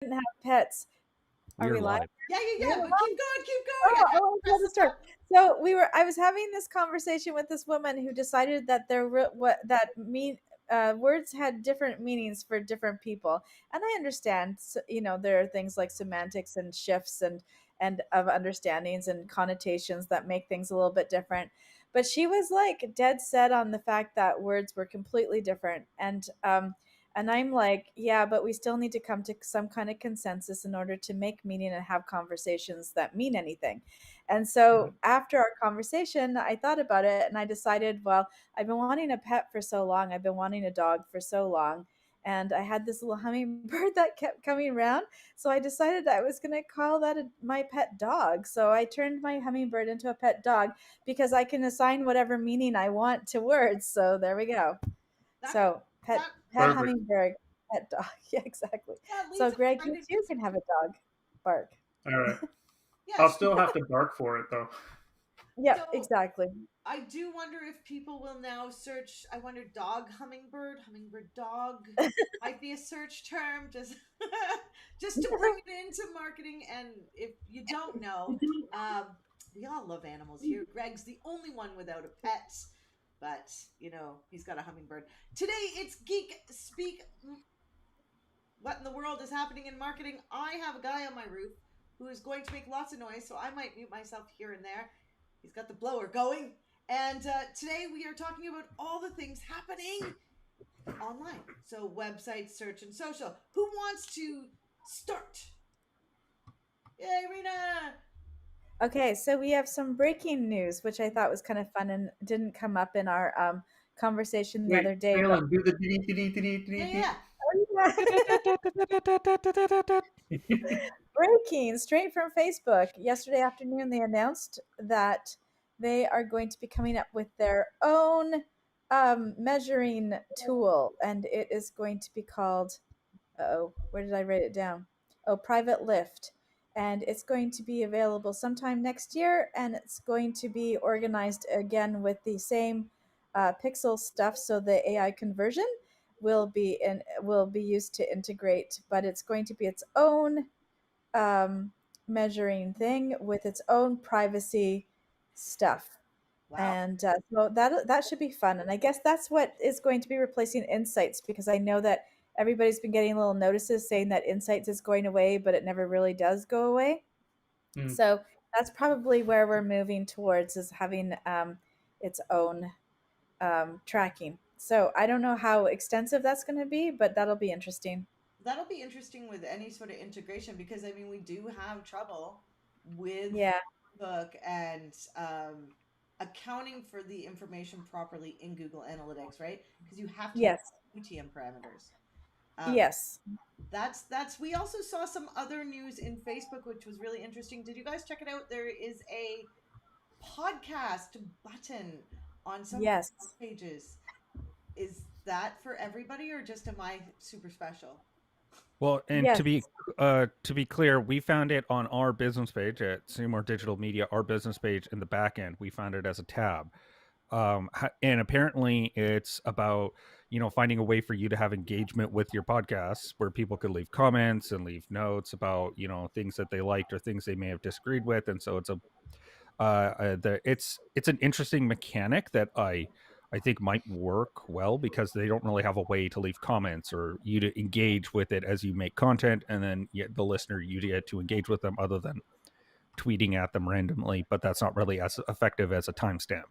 didn't have pets. Are We're we live? live. We're Yeah. But live. keep going. I Oh, have to oh, I press want to the start. stop. So I was having this conversation with this woman who decided that there were what that mean words had different meanings for different people, and I understand. There are things like semantics and shifts and of understandings and connotations that make things a little bit different. But she was like dead set on the fact that words were completely different, and I'm like, yeah, but we still need to come to some kind of consensus in order to make meaning and have conversations that mean anything. And so after our conversation, I thought about it and I decided, well, I've been wanting a pet for so long. I've been wanting a dog for so long. And I had this little hummingbird that kept coming around. So I decided I was going to call that my pet dog. So I turned my hummingbird into a pet dog because I can assign whatever meaning I want to words. So there we go. That So that pet Perfect. hummingbird, pet dog. Yeah, exactly. that So leads us Greg, right you into too can have a dog. Bark. All right. I'll yes. still have to bark for it though. Yep, So exactly. I do wonder if people will now search. I wonder dog hummingbird dog might be a search term just just to bring it into marketing. And if you don't know, um, we all love animals here. Greg's the only one without a pet, but he's got a hummingbird. Today it's Geek Speak. What in the world is happening in marketing? I have a guy on my roof who is going to make lots of noise, so I might mute myself here and there. He's got the blower going. And today we are talking about all the things happening online. So, websites, search, and social. Who wants to start? Yay, Rena! Okay, so we have some breaking news, which I thought was kind of fun and didn't come up in our conversation the Wait, other day. But Phelan, do the dee dee dee dee dee Yeah, dee. yeah. breaking straight from Facebook. Yesterday afternoon, they announced that they are going to be coming up with their own measuring tool, and it is going to be called, oh, where did I write it down? Oh, Private Lift. And it's going to be available sometime next year, and it's going to be organized again with the same pixel stuff. So the AI conversion will be used to integrate, but it's going to be its own measuring thing with its own privacy stuff. Wow. And so that should be fun. And I guess that's what is going to be replacing Insights, because I know that everybody's been getting little notices saying that Insights is going away, but it never really does go away. Mm. So that's probably where we're moving towards, is having its own tracking. So I don't know how extensive that's going to be, but that'll be interesting. That'll be interesting with any sort of integration because, I mean, we do have trouble with Yeah. book and accounting for the information properly in Google Analytics, right? Because you have to use Yes. UTM parameters. Um, Yes. that's. We also saw some other news in Facebook, which was really interesting. Did you guys check it out? There is a podcast button on some Yes. pages. Is that for everybody, or just am I super special? Well, and Yes. to be clear, we found it on our business page at Seymour Digital Media, our business page in the back end. We found it as a tab. And apparently it's about finding a way for you to have engagement with your podcasts where people could leave comments and leave notes about things that they liked or things they may have disagreed with. And so it's an interesting mechanic that I think might work well because they don't really have a way to leave comments or you to engage with it as you make content, and then the listener, you get to engage with them other than tweeting at them randomly, but that's not really as effective as a timestamp.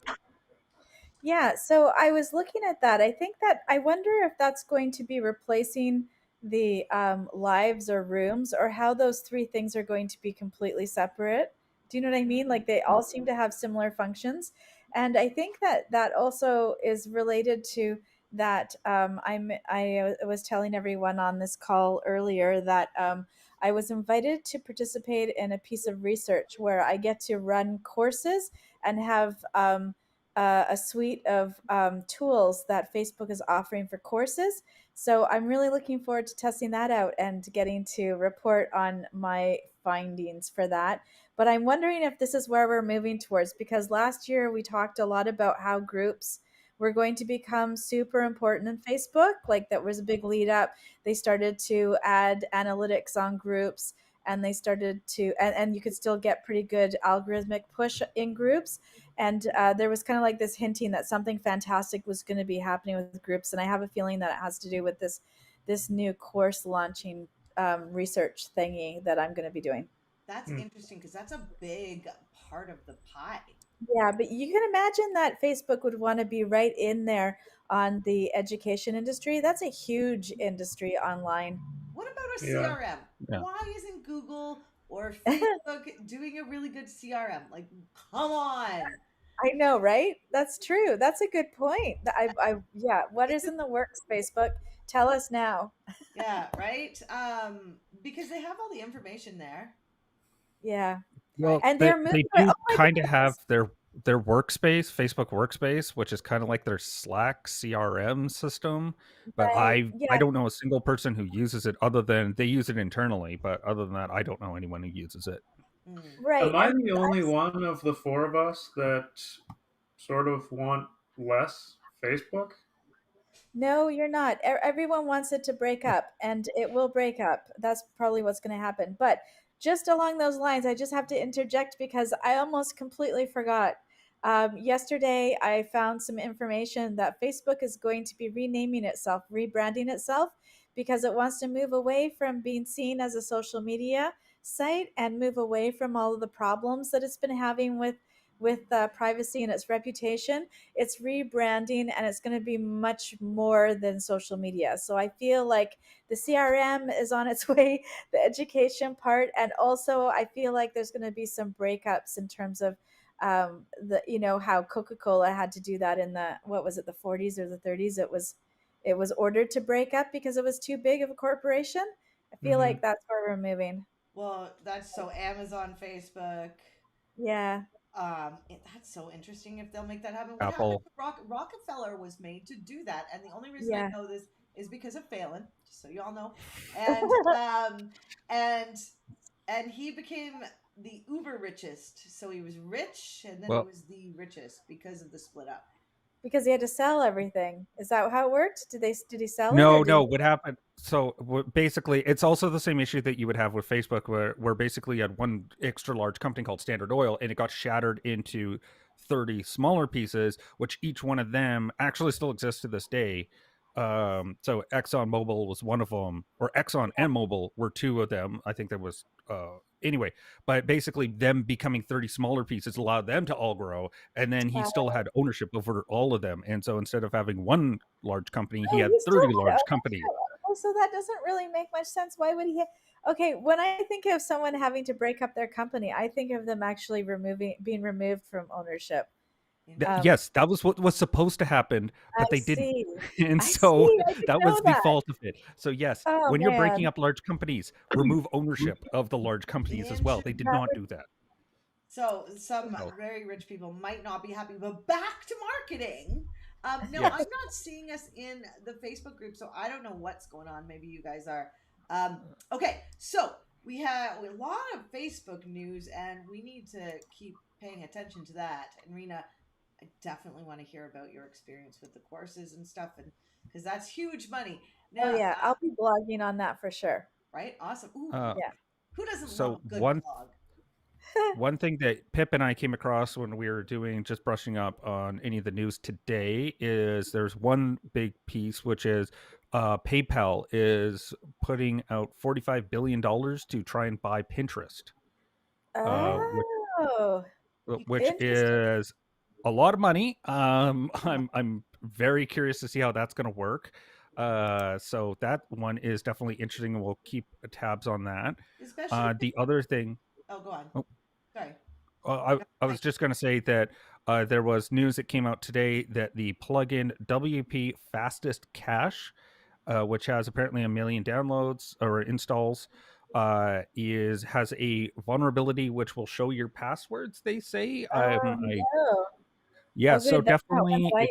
Yeah, so I was looking at that. I think that I wonder if that's going to be replacing the lives or rooms, or how those three things are going to be completely separate. Do you know what I mean? Like they all seem to have similar functions. And I think that that also is related to that. I was telling everyone on this call earlier that I was invited to participate in a piece of research where I get to run courses and have a suite of tools that Facebook is offering for courses. So I'm really looking forward to testing that out and getting to report on my findings for that. But I'm wondering if this is where we're moving towards, because last year we talked a lot about how groups were going to become super important in Facebook. Like that was a big lead up. They started to add analytics on groups, and they started to, and you could still get pretty good algorithmic push in groups. And there was kind of like this hinting that something fantastic was going to be happening with groups. And I have a feeling that it has to do with this new course launching research thingy that I'm going to be doing. That's Hmm. interesting because that's a big part of the pie. Yeah, but you can imagine that Facebook would want to be right in there on the education industry. That's a huge industry online. What about a Yeah. CRM? Yeah. Why isn't Google or Facebook doing a really good CRM? Like, come on. I know, right? That's true. That's a good point. Yeah. What is in the works, Facebook? Tell us now. Yeah, right? Because they have all the information there, Yeah, right? Well, and they they're moving. they Oh do my kind of have goodness! their workspace, Facebook Workspace, which is kind of like their Slack CRM system. But Right. I Yeah. don't know a single person who uses it other than they use it internally. But other than that, I don't know anyone who uses it. Mm. Right. Am I And the only one of the four of us that sort of want less Facebook? no, you're not. Everyone wants it to break up, and it will break up. That's probably what's going to happen. But just along those lines, I just have to interject because I almost completely forgot. Yesterday, I found some information that Facebook is going to be renaming itself, rebranding itself, because it wants to move away from being seen as a social media site and move away from all of the problems that it's been having with privacy and its reputation. It's rebranding, and it's going to be much more than social media. So I feel like the CRM is on its way, the education part, and also I feel like there's going to be some breakups in terms of the how Coca-Cola had to do that in the, what was it, the 40s or the 30s. It was ordered to break up because it was too big of a corporation. I feel Mm-hmm. like that's where we're moving. Well, that's so Amazon, Facebook. Yeah. That's so interesting if they'll make that happen. What happened Apple. to Rockefeller was made to do that, and the only reason I Yeah. know this is because of Phelan, just so y'all know, and and and he became the uber richest. So he was rich, and then he Well, was the richest because of the split up. Because he had to sell everything. Is that how it worked? Did he sell it, or no, did no. he? What happened? So basically, it's also the same issue that you would have with Facebook, where basically you had one extra large company called Standard Oil, and it got shattered into 30 smaller pieces, which each one of them actually still exists to this day. So Exxon Mobil was one of them, or Exxon and Mobil were two of them. I think there was anyway, but basically them becoming 30 smaller pieces allowed them to all grow, and then he Uh, still had ownership over all of them. And so instead of having one large company, he oh, had he still 30 had large companies. ownership. Oh, so that doesn't really make much sense. Why would he? Okay, when I think of someone having to break up their company, I think of them actually being removed from ownership. Um, Yes, that was what was supposed to happen, I but they didn't. see. And I so see. I didn't that was know the that. fault of it. So yes, Oh when you're breaking man, up large companies, remove ownership of the large companies as well. They did that not would. do that. So some So very rich people might not be happy, but back to marketing. No, I'm yes. not seeing us in the Facebook group, so I don't know what's going on. Maybe you guys are. Okay, so we have a lot of Facebook news, and we need to keep paying attention to that. And Rena, I definitely want to hear about your experience with the courses and stuff, and because that's huge money. Oh Now, yeah, I'll be blogging on that for sure. right? Awesome. Ooh, Uh, Yeah. who doesn't love so a good one blog? one thing that Pip and I came across when we were doing just brushing up on any of the news today is there's one big piece, which is PayPal is putting out $45 billion to try and buy Pinterest, uh, which Oh, which interesting. is a lot of money. I'm very curious to see how that's going to work. So that one is definitely interesting, and we'll keep tabs on that. Especially if, The other thing, oh, go on. oh, Sorry. I was just going to say that there was news that came out today that the plugin WP Fastest Cache, which has apparently 1 million downloads or installs, is has a vulnerability which will show your passwords. They say, Oh I no. yeah, Oh so good. That's not one definitely, I if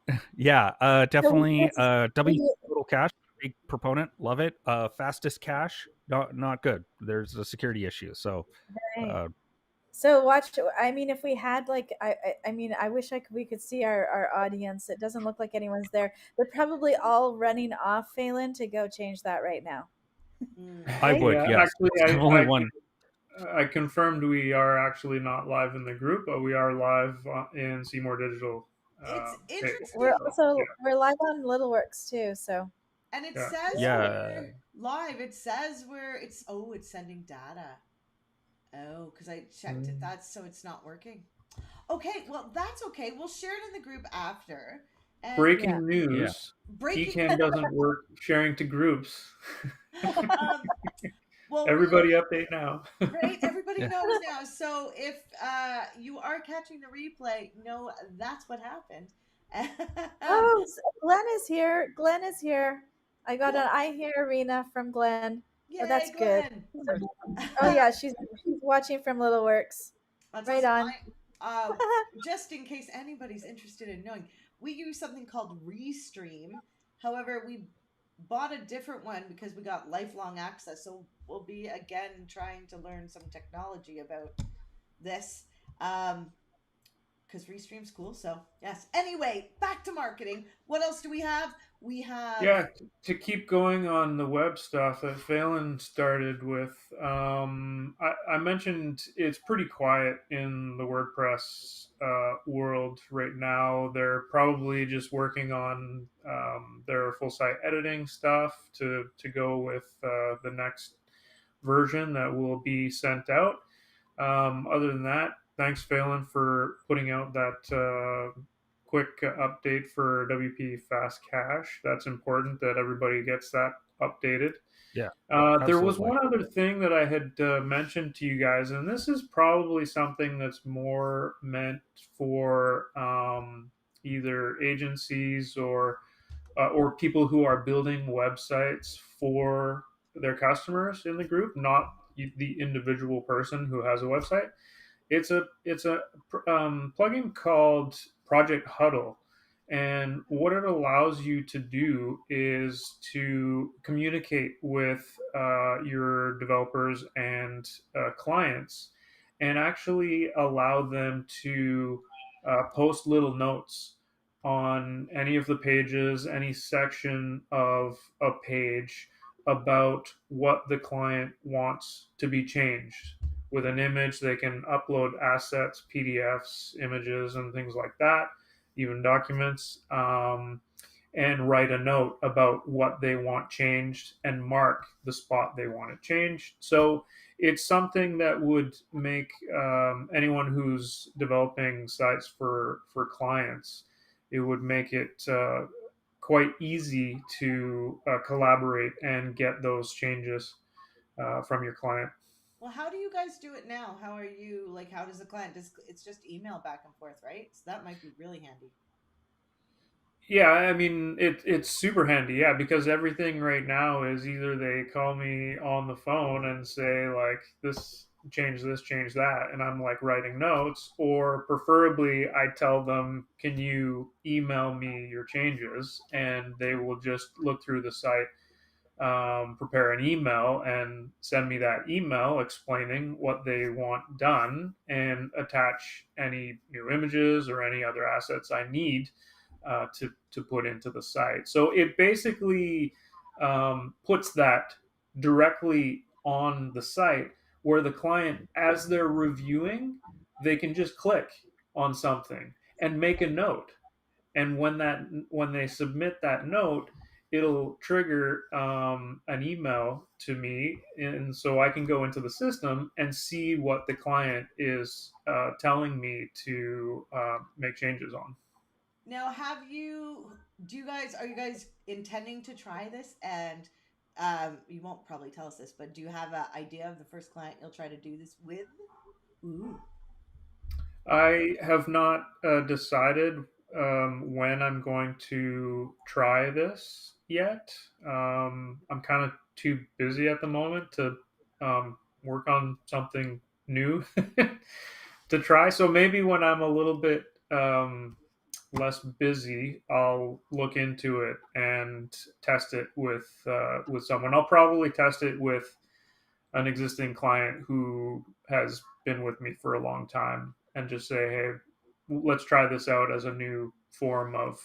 use. yeah, So we definitely, can't. W We, Total Cache, big proponent, love it. Fastest cache, not good. There's a security issue, so right. uh, So watch. I mean, if we had like, I mean, I wish we could see our audience. It doesn't look like anyone's there. They're probably all running off, Phelan, to go change that right now, Mm. I right? would, Yeah, yes. actually, It's definitely one. I confirmed we are actually not live in the group, but we are live in Seymour Digital It's page. We're interesting. So yeah, also we're live on Littleworks too. So And it yeah. says Yeah. we're live. It says we're it's oh, it's sending data. Oh, because I checked it. Mm. That's so it's not working. Okay, well that's okay. We'll share it in the group after. And yeah. Breaking Yeah. news: breaking PCAN doesn't work sharing to groups. um well Everybody update now. right, everybody Yeah. knows now. So if you are catching the replay, know that's what happened. Oh, Glenn is here. Glenn is here. I got an Cool. I hear Arena from Glenn. Oh, Yay, that's good. Glenn. Oh yeah, she's watching from Littleworks. That's Right awesome. on. Just in case anybody's interested in knowing, we use something called Restream. However, we bought a different one because we got lifelong access. So we'll be again trying to learn some technology about this. Because Restream's cool. So yes. Anyway, back to marketing. What else do we have? We have Yeah, to keep going on the web stuff that Phelan started with, I mentioned it's pretty quiet in the WordPress world right now. They're probably just working on their full site editing stuff to go with the next version that will be sent out. Other than that, thanks, Phelan, for putting out that quick update for WP Fast Cache. That's important that everybody gets that updated. Yeah. There was Absolutely. one other thing that I had mentioned to you guys, and this is probably something that's more meant for either agencies or people who are building websites for their customers in the group, not the individual person who has a website. It's a plugin called Project Huddle, and what it allows you to do is to communicate with your developers and clients, and actually allow them to post little notes on any of the pages, any section of a page about what the client wants to be changed. With an image, they can upload assets, PDFs, images, and things like that, even documents, and write a note about what they want changed and mark the spot they want it changed. So it's something that would make anyone who's developing sites for clients, it would make it quite easy to collaborate and get those changes from your client. well, how do you guys do it now? How are you like? How does the client? Does it's just email back and forth, right? So that might be really handy. Yeah, I mean it's super handy, yeah, because everything right now is either they call me on the phone and say like this, change that, and I'm like writing notes, or preferably I tell them, can you email me your changes, and they will just look through the site, prepare an email and send me that email explaining what they want done and attach any new images or any other assets I need to put into the site. So it basically puts that directly on the site where the client, as they're reviewing, they can just click on something and make a note, and when they submit that note, it'll trigger an email to me, and so I can go into the system and see what the client is telling me to make changes on. Now, have you? Do you guys? Are you guys intending to try this? And you won't probably tell us this, but do you have an idea of the first client you'll try to do this with? Ooh. I have not decided when I'm going to try this yet. I'm kind of too busy at the moment to work on something new to try. So maybe when I'm a little bit less busy, I'll look into it and test it with someone. I'll probably test it with an existing client who has been with me for a long time and just say, hey, let's try this out as a new form of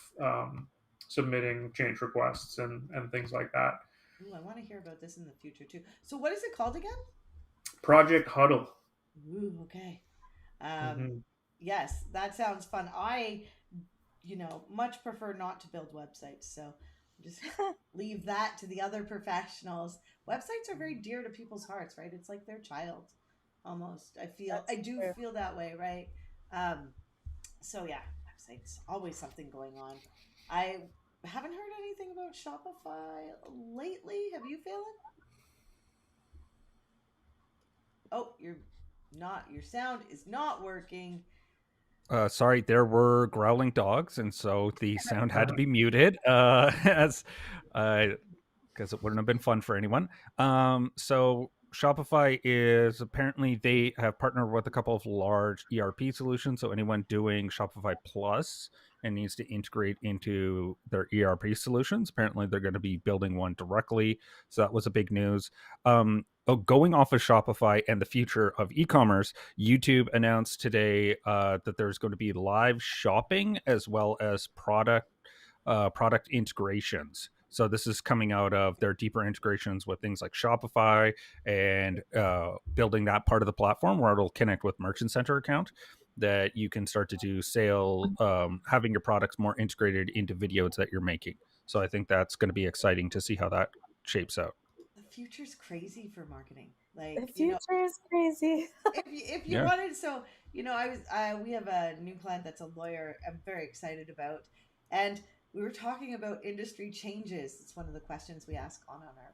submitting change requests and things like that. Ooh, I want to hear about this in the future too. So, what is it called again? Project Huddle. Ooh, okay. Um, Mm-hmm. yes, that sounds fun. I, much prefer not to build websites, so just leave that to the other professionals. Websites are very dear to people's hearts, right? It's like their child, almost. I That's do true. feel that way, right? Um, so yeah, websites always something going on. I haven't heard anything about Shopify lately. Have you, Phelan? Oh, your sound is not working. Sorry, there were growling dogs, and so the sound had to be muted. As because it wouldn't have been fun for anyone. So Shopify is apparently they have partnered with a couple of large ERP solutions. So anyone doing Shopify Plus and needs to integrate into their ERP solutions, apparently they're going to be building one directly. So that was a big news. Going off of Shopify and the future of e-commerce, YouTube announced today that there's going to be live shopping as well as product integrations. So this is coming out of their deeper integrations with things like Shopify and building that part of the platform where it'll connect with Merchant Center account that you can start to do sale, having your products more integrated into videos that you're making. So I think that's going to be exciting to see how that shapes out. The future's crazy for marketing. The Like, future is crazy. if you Yeah. wanted, so we have a new client that's a lawyer. I'm very excited about, and we were talking about industry changes. It's one of the questions we ask on our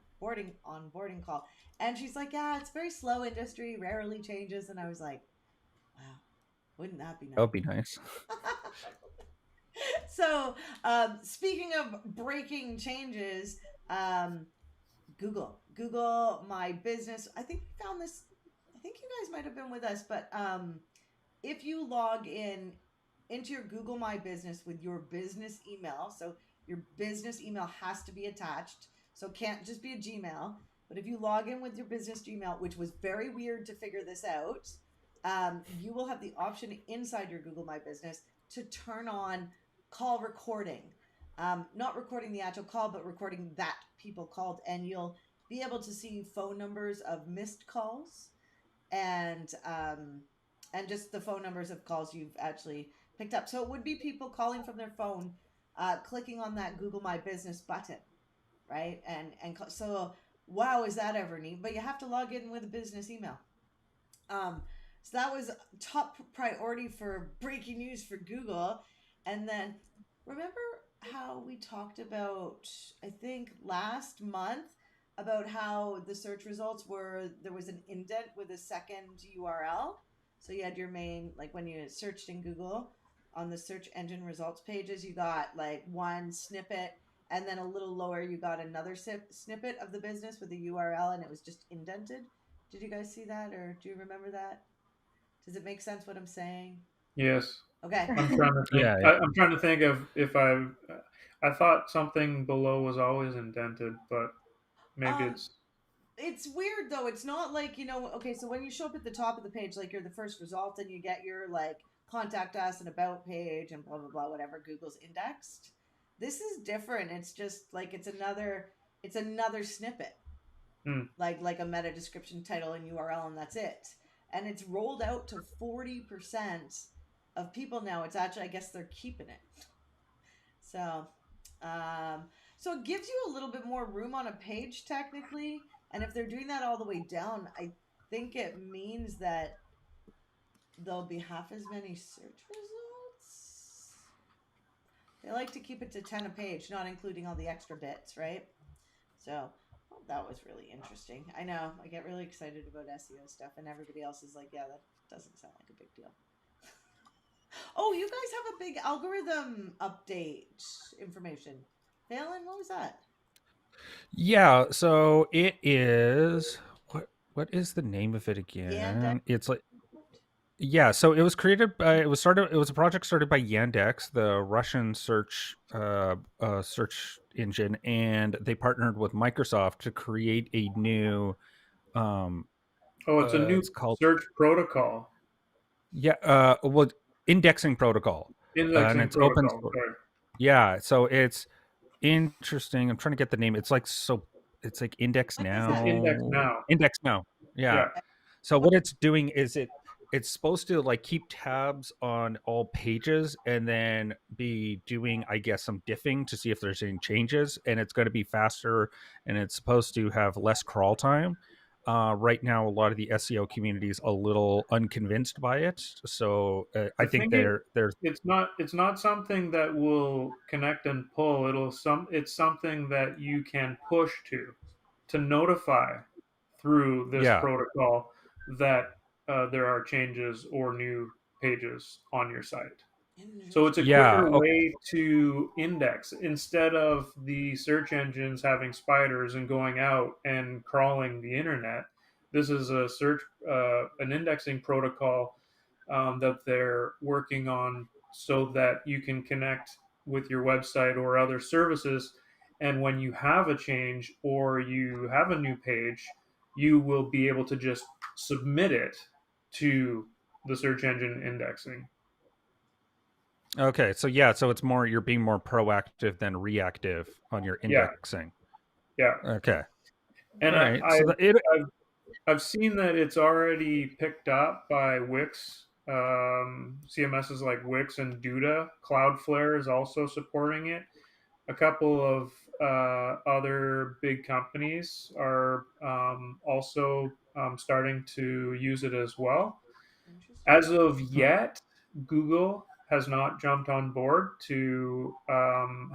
onboarding call, and she's like, "Yeah, it's very slow industry, rarely changes." And I was like, "Wow, wouldn't that be That would nice?" be nice. So, speaking of breaking changes, um, Google My Business. I think we found this. I think you guys might have been with us, but if you log in into your Google My Business with your business email, so your business email has to be attached, so it can't just be a Gmail. But if you log in with your business Gmail, which was very weird to figure this out, you will have the option inside your Google My Business to turn on call recording. Not recording the actual call, but recording that people called, and you'll be able to see phone numbers of missed calls and just the phone numbers of calls you've actually picked up. So it would be people calling from their phone, clicking on that Google My Business button, right? So wow, is that ever neat? But you have to log in with a business email. Um, so that was top priority for breaking news for Google. And then remember how we talked about, I think last month, about how the search results were there was an indent with a second URL. So you had your main, like when you searched in Google on the search engine results pages, you got like one snippet, and then a little lower you got another snippet of the business with the URL, and it was just indented. Did you guys see that, or do you remember that? Does it make sense what I'm saying? Yes. Okay. I'm trying to think. Yeah, yeah. I'm trying to think of if I thought something below was always indented, but maybe Um, it's. it's weird though. It's not like, okay, so when you show up at the top of the page, like you're the first result and you get your like contact us and about page and blah blah blah, whatever Google's indexed. This is different. It's just like it's another snippet. Hmm. Like a meta description, title, and URL, and that's it. And it's rolled out to 40% of people now. It's actually, I guess they're keeping it. So, um, so it gives you a little bit more room on a page technically. And if they're doing that all the way down, I think it means that there'll be half as many search results. They like to keep it to 10 a page, not including all the extra bits, right? So, well, that was really interesting. I know. I get really excited about SEO stuff, and everybody else is like, yeah, that doesn't sound like a big deal. Oh, you guys have a big algorithm update information. Phelan, what was that? Yeah, so it is what is the name of it Yandex again? It's like report? yeah, so it was created by it was a project started by Yandex, the Russian search engine, and they partnered with Microsoft to create a new Oh, it's a new It's called, search protocol, yeah, well, indexing protocol, and indexing it's open protocol. source. Sorry. Yeah, so it's interesting. I'm trying to get the name. It's like, so it's like What does that Index Index now. Now. Yeah. Yeah, So what what it's doing is it's supposed to like keep tabs on all pages and then be doing, I guess, some diffing to see if there's any changes, and it's going to be faster, and it's supposed to have less crawl time. Right now, a lot of the SEO community is a little unconvinced by it, so I I think think there's it's not something that will connect and pull. It's something that you can push to notify through this yeah, protocol that there are changes or new pages on your site. So it's a yeah, quicker way to index instead of the search engines having spiders and going out and crawling the internet. This is an indexing protocol that they're working on so that you can connect with your website or other services. And when you have a change or you have a new page, you will be able to just submit it to the search engine indexing. okay. So yeah, so it's more, you're being more proactive than reactive on your Yeah, indexing. yeah. Okay. And All right. So I've I've seen that it's already picked up by Wix. CMSs like Wix and Duda. Cloudflare is also supporting it. A couple of other big companies are also starting to use it as well. interesting? As of yet, Google has not jumped on board to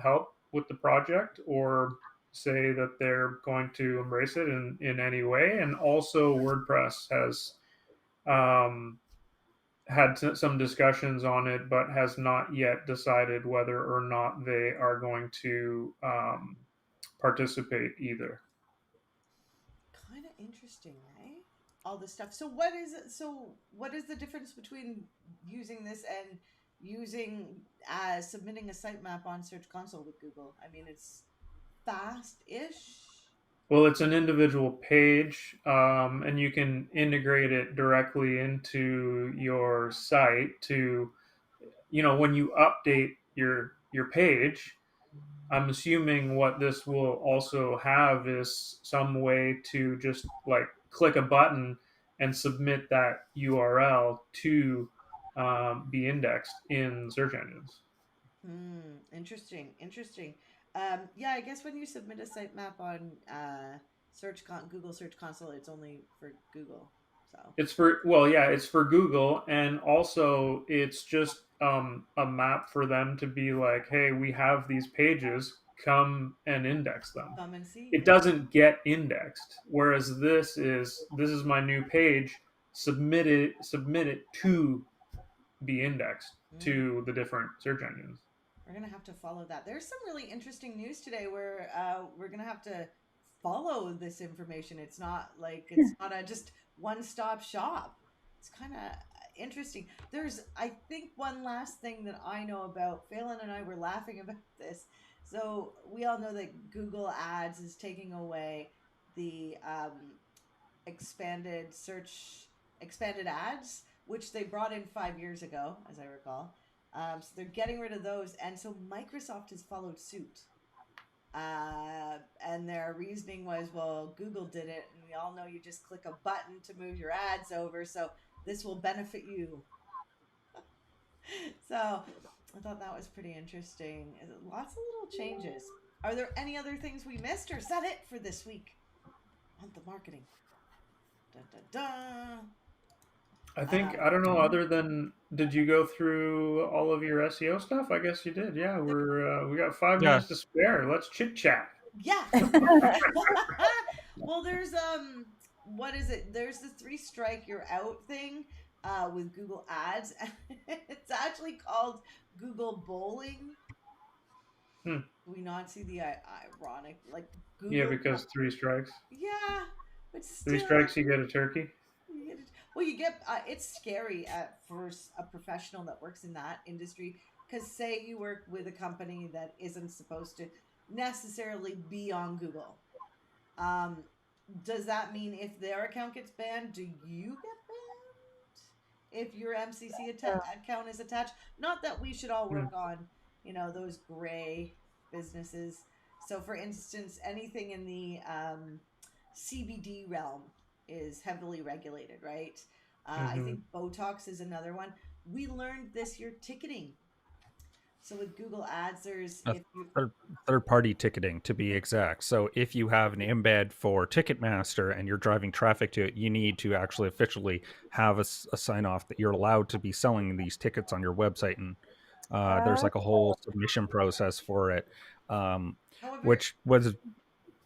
help with the project or say that they're going to embrace it in any way. And also, WordPress has um, had some discussions on it, but has not yet decided whether or not they are going to participate either. Kind of interesting, eh? All this stuff. So what is it? So what is the difference between using this and using submitting a sitemap on Search Console with Google? I mean, it's fast-ish. Well, it's an individual page, and you can integrate it directly into your site to, when you update your page. I'm assuming what this will also have is some way to just like click a button and submit that URL to be indexed in search engines. Hmm. Interesting. Interesting. Yeah, I guess when you submit a sitemap on Google Search Console, it's only for Google. So. It's for well, yeah, it's for Google, and also it's just a map for them to be like, hey, we have these pages, come and index them. Come and see. It doesn't get indexed, whereas this is my new page. Submit it to be indexed Mm, to the different search engines. we're gonna have to follow that. There's some really interesting news today where we're gonna have to follow this information. It's not a just one stop shop. It's kind of interesting. There's, I think, one last thing that I know about. Phelan and I were laughing about this. So we all know that Google Ads is taking away the expanded search, expanded ads, which they brought in 5 years ago, as I recall. So they're getting rid of those, and so Microsoft has followed suit. And their reasoning was, well, Google did it, and we all know you just click a button to move your ads over, so this will benefit you. So I thought that was pretty interesting. Lots of little changes. Are there any other things we missed, or is that it for this week on the marketing? Dun, dun, dun. I Uh, think I don't know. Other than, did you go through all of your SEO stuff? I guess you did. Yeah, we got 5 minutes to yes. spare. Let's chit chat. yeah. Well, there's what is it? There's the three strike you're out thing with Google Ads. It's actually called Google Bowling. Hmm. Do we not see the ironic like Yeah, Google because three strikes. Yeah, but Three still strikes, you get a turkey. you get it. Well, you get it's scary for a professional that works in that industry, because say you work with a company that isn't supposed to necessarily be on Google. Um, does that mean if their account gets banned, do you get banned? If your MCC account is attached? Not that we should all Hmm. work on, those gray businesses. So, for instance, anything in the CBD realm is heavily regulated, right? I Mm-hmm. think Botox is another one. We learned this year ticketing. So with Google Ads, there's A if you third party ticketing to be exact. So if you have an embed for Ticketmaster and you're driving traffic to it, you need to actually officially have a sign off that you're allowed to be selling these tickets on your website. And there's Uh, like a whole submission process for it, um, however, which was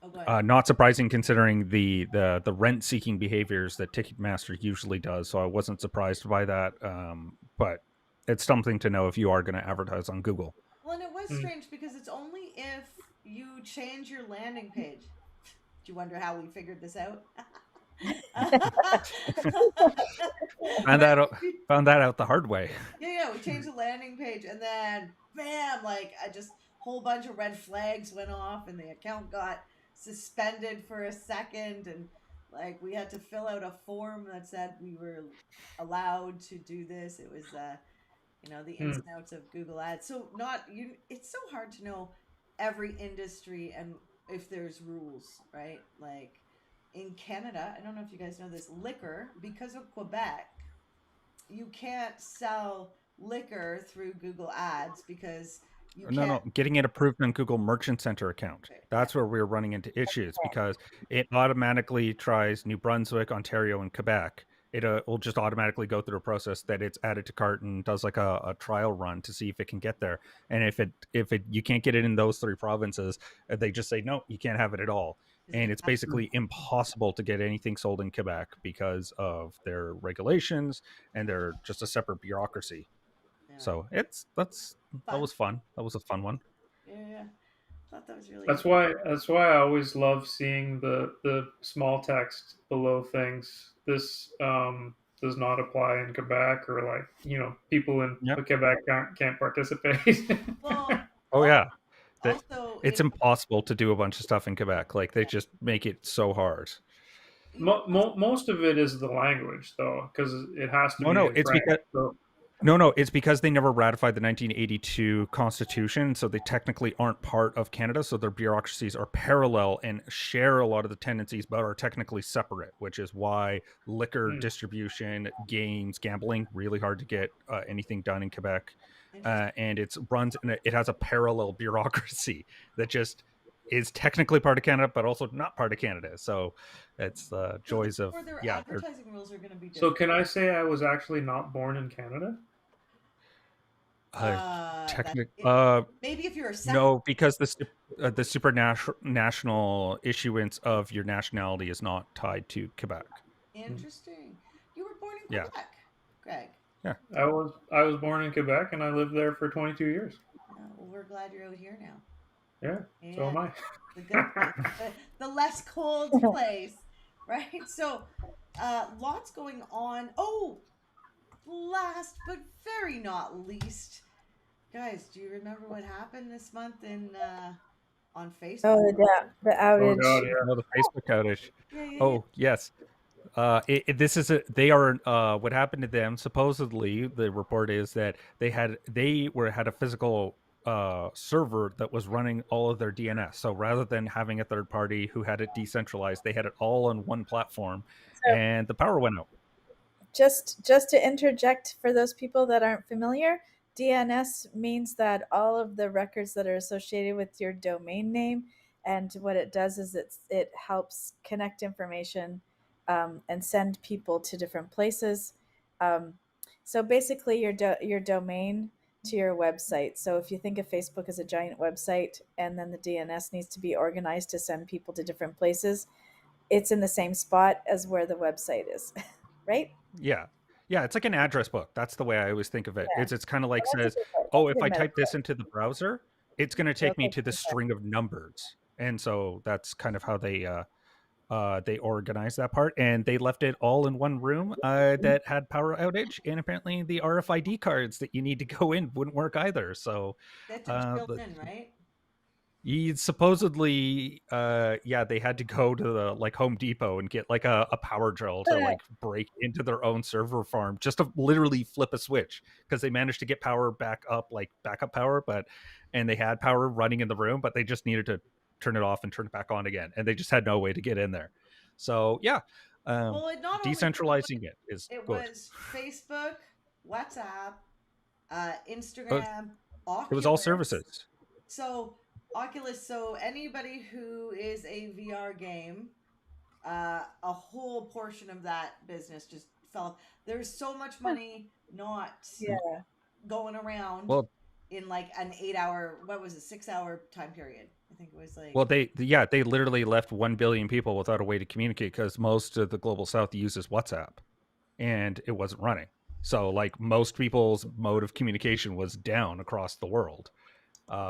oh, go ahead. not surprising considering the rent seeking behaviors that Ticketmaster usually does. So I wasn't surprised by that, but it's something to know if you are going to advertise on Google. Well, and it was Mm. strange because it's only if you change your landing page. Do you wonder how we figured this out? Found Right? that out, found that out the hard way. Yeah, we changed the landing page, and then bam, like I just whole bunch of red flags went off, and the account got suspended for a second, and like we had to fill out a form that said we were allowed to do this. It was the ins Mm. and outs of Google Ads. So not you. It's so hard to know every industry and if there's rules, right? Like in Canada, I don't know if you guys know this, liquor because of Quebec, you can't sell liquor through Google Ads because you No, can't. no, getting it approved on Google Merchant Center account. Yeah, That's where we're running into issues because it automatically tries New Brunswick, Ontario, and Quebec. It will just automatically go through a process that it's added to cart and does like a trial run to see if it can get there. And if it you can't get it in those three provinces, they just say no, you can't have it at all. because And it it's has. basically impossible to get anything sold in Quebec because of their regulations and they're just a separate bureaucracy. Yeah, So that fun. was fun. That was a fun one. Yeah, thought that was really That's interesting. why that's why I always love seeing the small text below things. This does not apply in Quebec, or like people in Yep. Quebec can't participate. Well, Oh yeah. That also it's in impossible to do a bunch of stuff in Quebec. Like they just make it so hard. Most of it is the language though, because it has to No, be no, in it's French. because So it's because they never ratified the 1982 Constitution, so they technically aren't part of Canada. So their bureaucracies are parallel and share a lot of the tendencies, but are technically separate. Which is why liquor mm, distribution, games, gambling, really hard to get anything done in Quebec, interesting. and it has a parallel bureaucracy that just is technically part of Canada, but also not part of Canada. So it's the So joys of therefore, their yeah. They're advertising rules are going to be so different. can I say I was actually not born in Canada? uh, That technic. it, maybe if you're a second. No, because the supernatural national issuance of your nationality is not tied to Quebec. Mm. Interesting. You were born in Yeah, Quebec, Greg. yeah. I was born in Quebec and I lived there for 22 years. Well, we're glad you're out here now. Yeah, so Yeah, am I. the good place, the less cold place, right? So, lots going on. Oh, last but very not least, guys, do you remember what happened this month in on Facebook? oh, the Oh outage. God, yeah. No, the Facebook outage. Yeah, yeah, yeah. Oh yes. This is they are what happened to them. Supposedly, the report is that had a physical server that was running all of their DNS. So rather than having a third party who had it decentralized, they had it all on one platform, So and the power went out. just to interject for those people that aren't familiar, DNS means that all of the records that are associated with your domain name, and what it does is it helps connect information, and send people to different places. Um, so basically, your domain to your website. So if you think of Facebook as a giant website, and then the DNS needs to be organized to send people to different places, it's in the same spot as where the website is, right? Yeah. Yeah, it's like an address book. That's the way I always think of it. Yeah. It's kind of like That's a says, good way. "Oh, That's a if good I type metaphor. this into the browser, it's going to It'll take me take to the you there. string of numbers." And so that's kind of how they organized that part, and they left it all in one room that had power outage, and apparently the RFID cards that you need to go in wouldn't work either. So They had to be uh, built the, in, right? He supposedly, yeah, they had to go to the like Home Depot and get like a power drill to like break into their own server farm just to literally flip a switch because they managed to get power back up, like backup power, and they had power running in the room, but they just needed to turn it off and turn it back on again, and they just had no way to get in there. So yeah, Well, it not only decentralizing it is it good. was Facebook, WhatsApp, But Instagram, it was all Oculus. services. So Oculus. So anybody who is a VR game, a whole portion of that business just fell off. There's so much money not Yeah. going around Well, in like an 8 hour, what was it, 6 hour time period. I think it was like, Well, they literally left 1 billion people without a way to communicate because most of the global south uses WhatsApp, and it wasn't running. So, like most people's mode of communication was down across the world,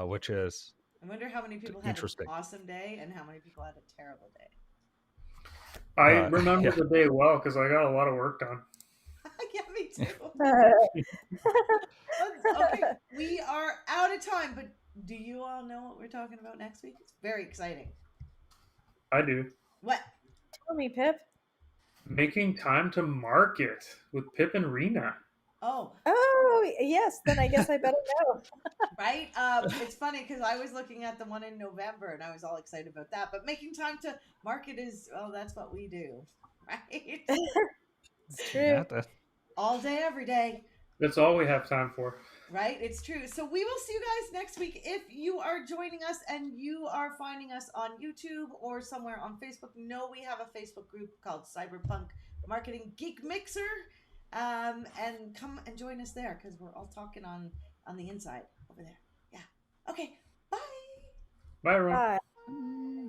which is I wonder how many people had an interesting. awesome day and how many people had a terrible day. I remember Yeah. the day well because I got a lot of work done. Yeah, me too. Okay, we are out of time, but do you all know what we're talking about next week? It's very exciting. I do. What? Tell me, Pip. Making time to market with Pip and Rena. Oh, Oh, yes. Then I guess I better know. right. It's funny because I was looking at the one in November and I was all excited about that. But making time to market is, well, that's what we do, right? It's true. Yeah, All day, every day. That's all we have time for. Right? It's true. So we will see you guys next week. If you are joining us and you are finding us on YouTube or somewhere on Facebook, know we have a Facebook group called Cyberpunk Marketing Geek Mixer. And come and join us there because we're all talking on the inside over there. Yeah. Okay. Bye. Bye, everyone. Bye. Bye.